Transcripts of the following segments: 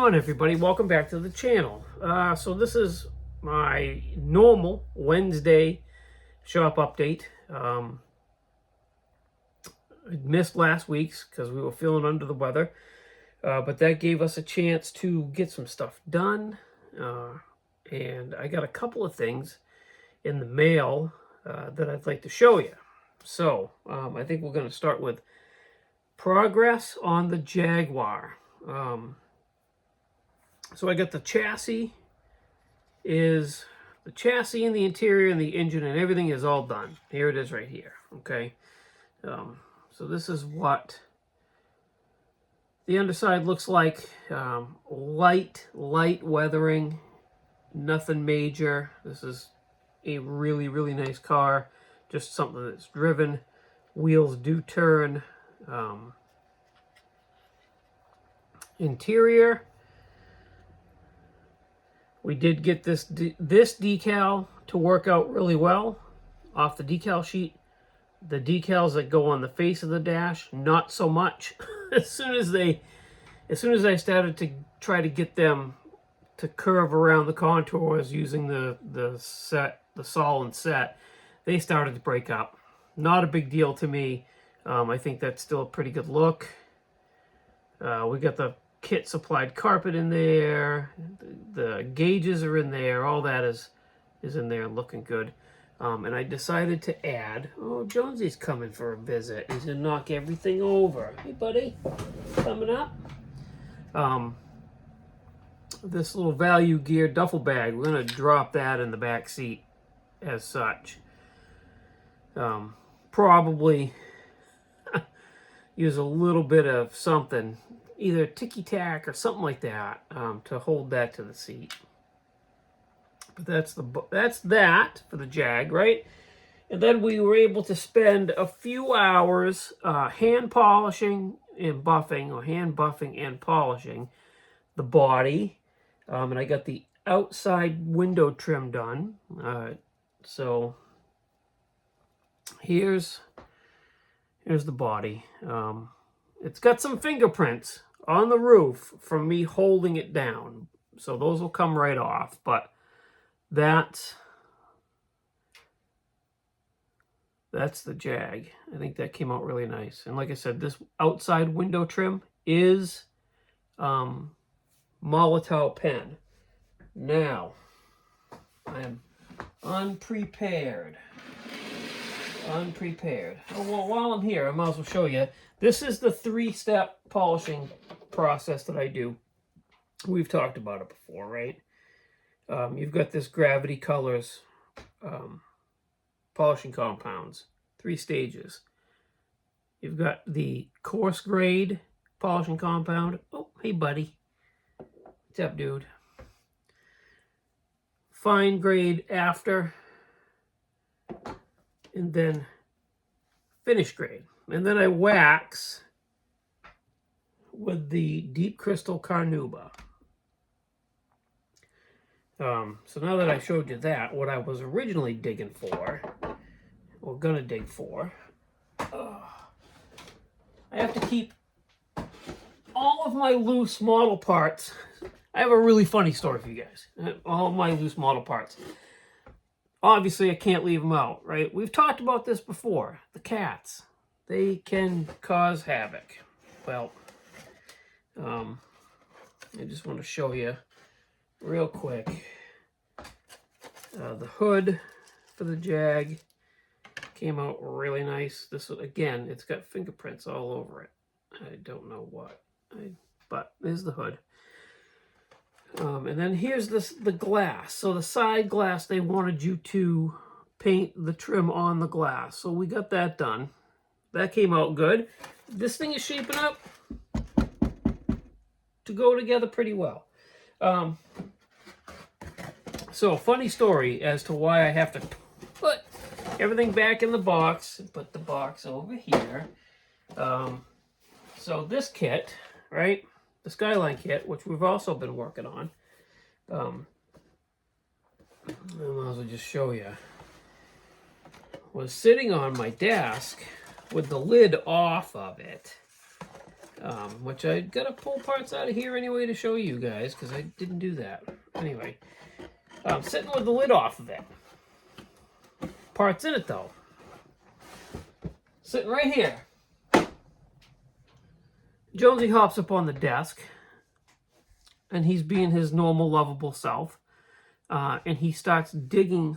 on, everybody? Welcome back to the channel. So this is my normal Wednesday shop update. I missed last week's because we were feeling under the weather, but that gave us a chance to get some stuff done. And I got a couple of things in the mail that I'd like to show you. So I think we're going to start with progress on the Jaguar. So I got the chassis and the interior and the engine and everything is all done. Here it is right here. Okay. So this is what the underside looks like. Light weathering, nothing major. This is a really nice car. Just something that's driven. Wheels do turn. Interior. We did get this decal to work out really well off the decal sheet. The decals that go on the face of the dash, not so much. as soon as I started to try to get them to curve around the contours using the solid set, they started to break up. Not a big deal to me. I think that's still a pretty good look. We got the kit supplied carpet in there, the gauges are in there, all that is in there looking good. And I decided to add, oh, Jonesy's coming for a visit. He's gonna knock everything over. Hey buddy, coming up. This little value gear duffel bag, we're gonna drop that in the back seat as such. Probably use a little bit of something, either ticky-tack or something like that, to hold that to the seat. But that's that for the Jag, right? And then we were able to spend a few hours hand polishing and buffing, or hand buffing and polishing the body. And I got the outside window trim done. So here's the body. It's got some fingerprints on the roof from me holding it down, so those will come right off. But that's the Jag. I think that came out really nice. And like I said, this outside window trim is Molotow pen. Now I am unprepared. Oh, well, while I'm here, I might as well show you. This is the 3-step polishing process that I do. We've talked about it before, right? You've got this Gravity Colors polishing compounds, 3 stages. You've got the coarse grade polishing compound. Oh, hey buddy. What's up, dude? Fine grade after. And then finish grade. And then I wax with the deep crystal carnauba. So now that I showed you that, what I was originally digging for, or gonna dig for, I have to keep all of my loose model parts. I have a really funny story for you guys. All of my loose model parts. Obviously, I can't leave them out, right? We've talked about this before. The cats, they can cause havoc. Well, I just want to show you real quick. The hood for the Jag came out really nice. This, again, it's got fingerprints all over it. I don't know what, but there's the hood. And then here's the glass. So the side glass, they wanted you to paint the trim on the glass. So we got that done. That came out good. This thing is shaping up to go together pretty well. So funny story as to why I have to put everything back in the box and put the box over here. So this kit, right? The Skyline kit, which we've also been working on. I might as well just show you. Was sitting on my desk with the lid off of it. which I got to pull parts out of here anyway to show you guys, because I didn't do that. Anyway, I'm sitting with the lid off of it. Parts in it, though. Sitting right here. Jonesy hops up on the desk, and he's being his normal, lovable self. And he starts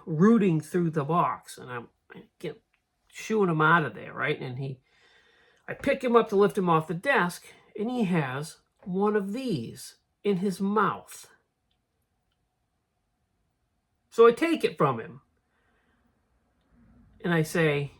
rooting through the box, and I get shooing him out of there, right? And I pick him up to lift him off the desk, and he has one of these in his mouth. So I take it from him, and I say,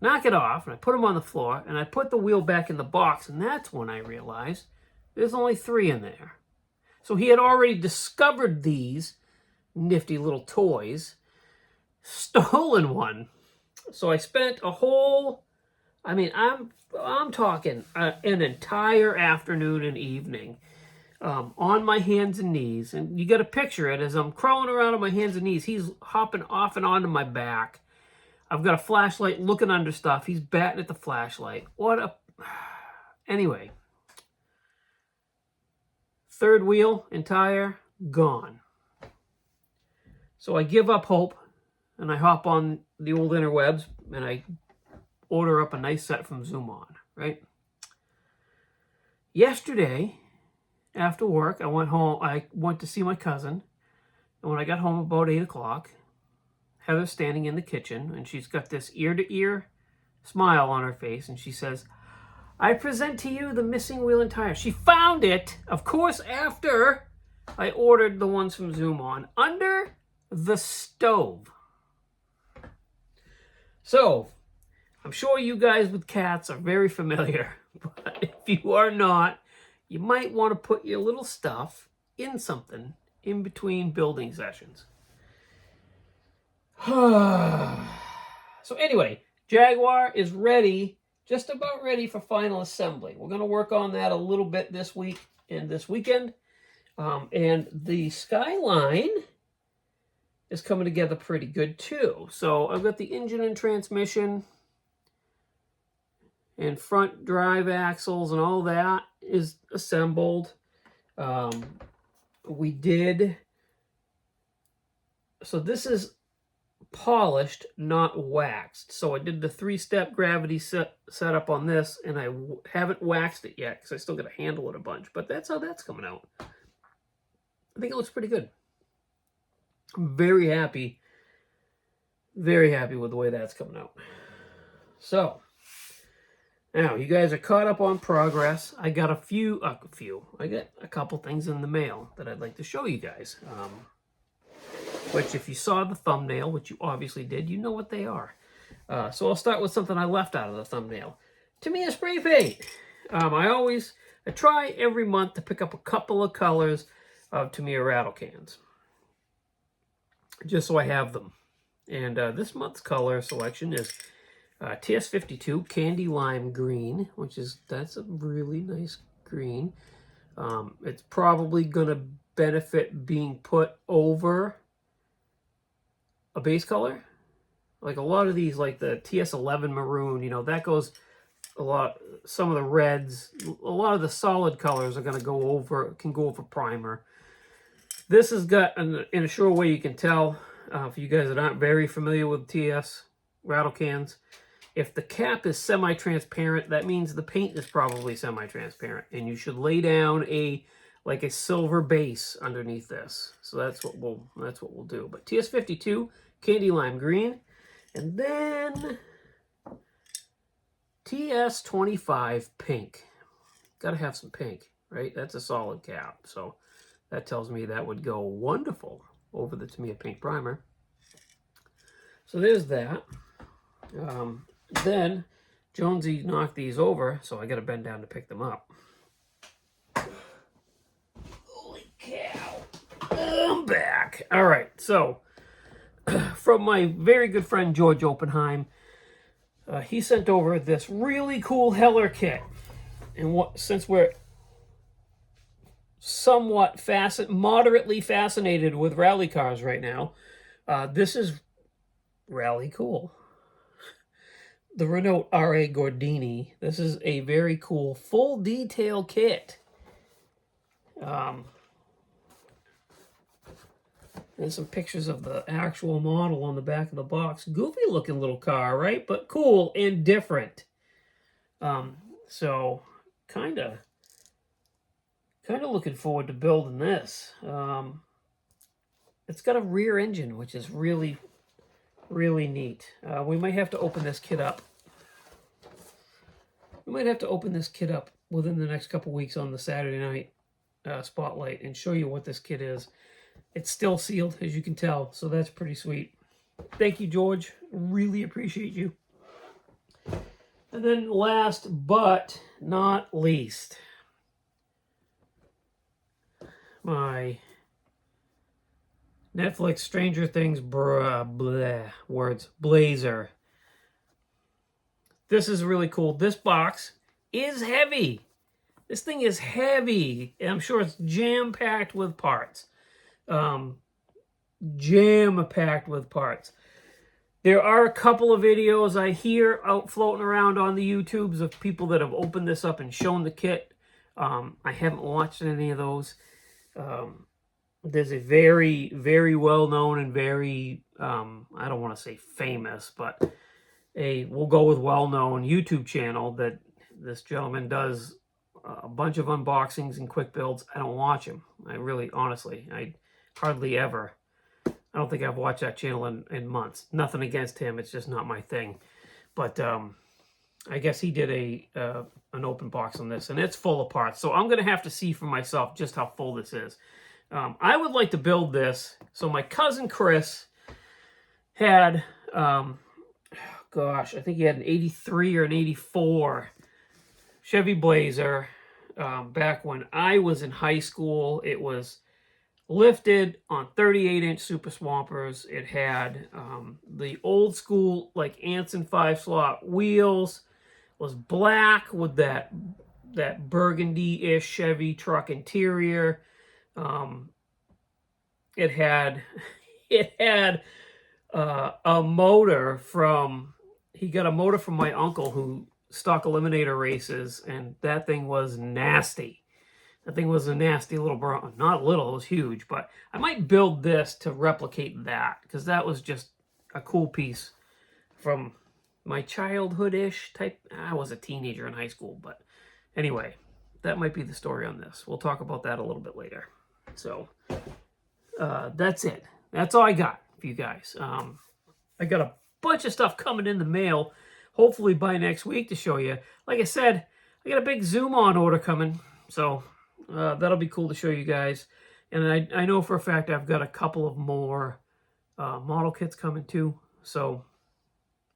knock it off, and I put him on the floor, and I put the wheel back in the box, and that's when I realized there's only 3 in there. So he had already discovered these nifty little toys, stolen one. So I spent a whole, I'm talking an entire afternoon and evening on my hands and knees. And you got to picture it as I'm crawling around on my hands and knees. He's hopping off and onto my back. I've got a flashlight looking under stuff. He's batting at the flashlight. Anyway. 3rd wheel and tire, gone. So I give up hope, and I hop on the old interwebs, and I order up a nice set from Zoom-On, right? Yesterday, after work, I went home. I went to see my cousin, and when I got home about 8 o'clock, Heather's standing in the kitchen, and she's got this ear-to-ear smile on her face, and she says, I present to you the missing wheel and tire. She found it, of course, after I ordered the ones from Zoom-On, under the stove. So, I'm sure you guys with cats are very familiar, but if you are not, you might want to put your little stuff in something in between building sessions. So anyway, Jaguar is ready, just about ready for final assembly. We're going to work on that a little bit this week and this weekend. And the Skyline is coming together pretty good too. So I've got the engine and transmission and front drive axles and all that is assembled. So this is polished, not waxed. So I did the 3-step gravity setup on this, and I haven't waxed it yet because I still got to handle it a bunch. But that's how that's coming out. I think it looks pretty good. I'm very happy with the way that's coming out. So now you guys are caught up on progress. I got I got a couple things in the mail that I'd like to show you guys. Which if you saw the thumbnail, which you obviously did, you know what they are. So I'll start with something I left out of the thumbnail. Tamiya spray paint. I try every month to pick up a couple of colors of Tamiya rattle cans, just so I have them. And this month's color selection is TS52 Candy Lime Green, that's a really nice green. It's probably going to benefit being put over a base color. Like a lot of these, like the TS11 Maroon, that goes a lot. Some of the reds, a lot of the solid colors are going to can go over primer. This has got, in a sure way you can tell, for you guys that aren't very familiar with TS rattle cans, if the cap is semi-transparent, that means the paint is probably semi-transparent, and you should lay down a silver base underneath this. So that's what we'll do. But TS52 Candy Lime Green, and then TS25 Pink. Got to have some pink, right? That's a solid cap, so that tells me that would go wonderful over the Tamiya Pink Primer. So there's that. Then Jonesy knocked these over, so I got to bend down to pick them up. Holy cow. I'm back. All right, so from my very good friend George Oppenheim, he sent over this really cool Heller kit. And since we're somewhat moderately fascinated with rally cars right now, this is rally cool. the Renault R.A. Gordini. This is a very cool full detail kit. There's some pictures of the actual model on the back of the box. Goofy looking little car, right? But cool and different. So kind of looking forward to building this. It's got a rear engine, which is really, really neat. We might have to open this kit up. We might have to open this kit up within the next couple weeks on the Saturday night spotlight and show you what this kit is. It's still sealed, as you can tell, so that's pretty sweet. Thank you, George. Really appreciate you. And then last but not least, my Netflix Stranger Things Blazer. This is really cool. This box is heavy. This thing is heavy. I'm sure it's jam-packed with parts. Jam-packed with parts. There are a couple of videos I hear out floating around on the YouTubes of people that have opened this up and shown the kit. I haven't watched any of those. There's a very, very well-known and very, I don't want to say famous, but we'll go with well-known YouTube channel that this gentleman does a bunch of unboxings and quick builds. I don't watch him. I really, honestly, I hardly ever. I don't think I've watched that channel in months. Nothing against him. It's just not my thing. But I guess he did an open box on this, and it's full of parts. So I'm going to have to see for myself just how full this is. I would like to build this. So my cousin Chris had, gosh, I think he had an 83 or an 84 Chevy Blazer back when I was in high school. It was lifted on 38-inch Super Swampers. It had the old school, like Anson 5-slot wheels. It was black with that burgundy-ish Chevy truck interior. It had a motor from, he got a motor from my uncle who stock eliminator races, and that thing was nasty. That thing was a nasty little bro. Not little, it was huge, but I might build this to replicate that, because that was just a cool piece from my childhood-ish type. I was a teenager in high school, but anyway, that might be the story on this. We'll talk about that a little bit later. So that's it. That's all I got for you guys. I got a bunch of stuff coming in the mail, hopefully by next week to show you. Like I said, I got a big Zoom on order coming, so that'll be cool to show you guys. And I know for a fact I've got a couple of more model kits coming too, so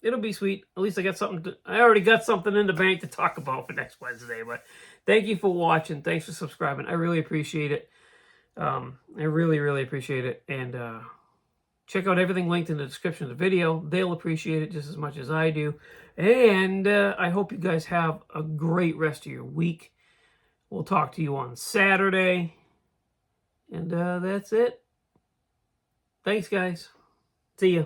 it'll be sweet. At least I got something. I already got something in the bank to talk about for next Wednesday. But thank you for watching. Thanks for subscribing. I really appreciate it. I really, really appreciate it. And check out everything linked in the description of the video. They'll appreciate it just as much as I do. And I hope you guys have a great rest of your week. We'll talk to you on Saturday. And that's it. Thanks, guys. See ya.